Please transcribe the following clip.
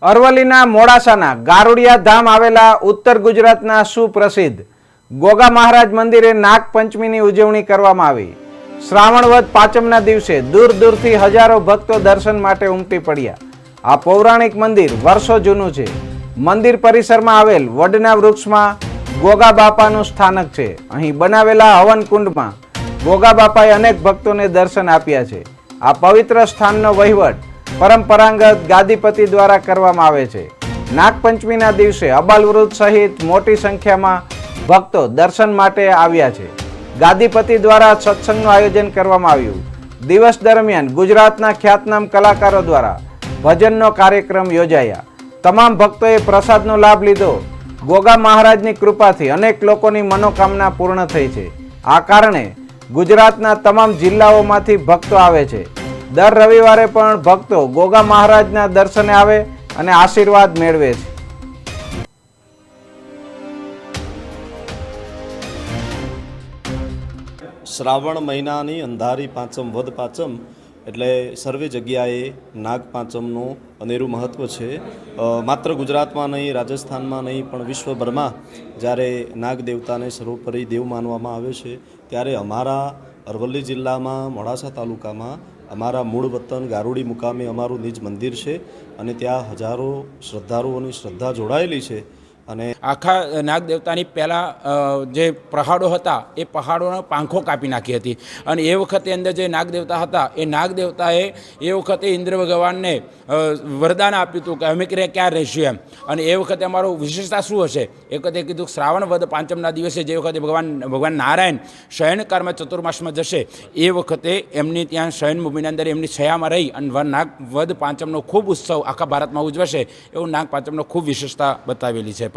અરવલ્લીના મોડાસાના ગારુડિયા ધામ આવેલા ઉત્તર ગુજરાતના સુપ્રસિદ્ધ ગોગા મહારાજ મંદિરે નાગપંચમીની ઉજવણી કરવામાં આવી। શ્રાવણ વદ પાંચમના દિવસે દૂર દૂરથી હજારો ભક્તો દર્શન માટે ઉમટી પડ્યા। આ પૌરાણિક મંદિર વર્ષો જૂનું છે। મંદિર પરિસરમાં આવેલ વડના વૃક્ષમાં ગોગા બાપાનું સ્થાનક છે। અહીં બનાવેલા હવન કુંડમાં ગોગા બાપાએ અનેક ભક્તોને દર્શન આપ્યા છે। આ પવિત્ર સ્થાનનો વહીવટ પરંપરાગત ગાદીપતિ દ્વારા કરવામાં આવે છે। નાગપંચમીના દિવસે અબાલવૃદ્ધ સહિત મોટી સંખ્યામાં ભક્તો દર્શન માટે આવ્યા છે। ગાદીપતિ દ્વારા સત્સંગનું આયોજન કરવામાં આવ્યું। દિવસ દરમિયાન ગુજરાતના ખ્યાતનામ કલાકારો દ્વારા ભજનનો કાર્યક્રમ યોજાયા। તમામ ભક્તોએ પ્રસાદનો લાભ લીધો। ગોગા મહારાજની કૃપાથી અનેક લોકોની મનોકામના પૂર્ણ થઈ છે। આ કારણે ગુજરાતના તમામ જિલ્લાઓમાંથી ભક્તો આવે છે। દર રવિવારે પણ ભક્તો ગોગા મહારાજના દર્શને આવે અને આશીર્વાદ મેળવે છે। શ્રાવણ મહિનાની અંધારી પાંચમ વદ પાંચમ એટલે સર્વે જગ્યાએ નાગ પાંચમનું અનેરું મહત્ત્વ છે। માત્ર ગુજરાતમાં નહીં, રાજસ્થાનમાં નહીં, પણ વિશ્વભરમાં જ્યારે નાગ દેવતાને સર્વોપરી દેવ માનવામાં આવે છે ત્યારે અમારા અરવલ્લી જિલ્લામાં મોડાસા તાલુકામાં અમારા મૂળ વતન ગારુડી મુકામે અમારું નિજ મંદિર છે અને ત્યાં હજારો શ્રદ્ધાળુઓની શ્રદ્ધા જોડાયેલી છે। અને આખા નાગ દેવતાની પહેલાં જે પહાડો હતા એ પહાડોનો પાંખો કાપી નાખી હતી અને એ વખતે અંદર જે નાગ દેવતા હતા એ નાગ દેવતાએ એ વખતે ઇન્દ્ર ભગવાનને વરદાન આપ્યું હતું કે અમે ક્યાં રહીશું એમ। અને એ વખતે અમારું વિશેષતા શું હશે? એ વખતે કીધું શ્રાવણ વદ પાંચમના દિવસે જે વખતે ભગવાન નારાયણ શયનકાળમાં ચતુર્માસમાં જશે એ વખતે એમની ત્યાં શયનભૂમિની અંદર એમની છયામાં રહી અને નાગ વદ પાંચમનો ખૂબ ઉત્સવ આખા ભારતમાં ઉજવશે એવું નાગ પાંચમનો ખૂબ વિશેષતા બતાવેલી છે।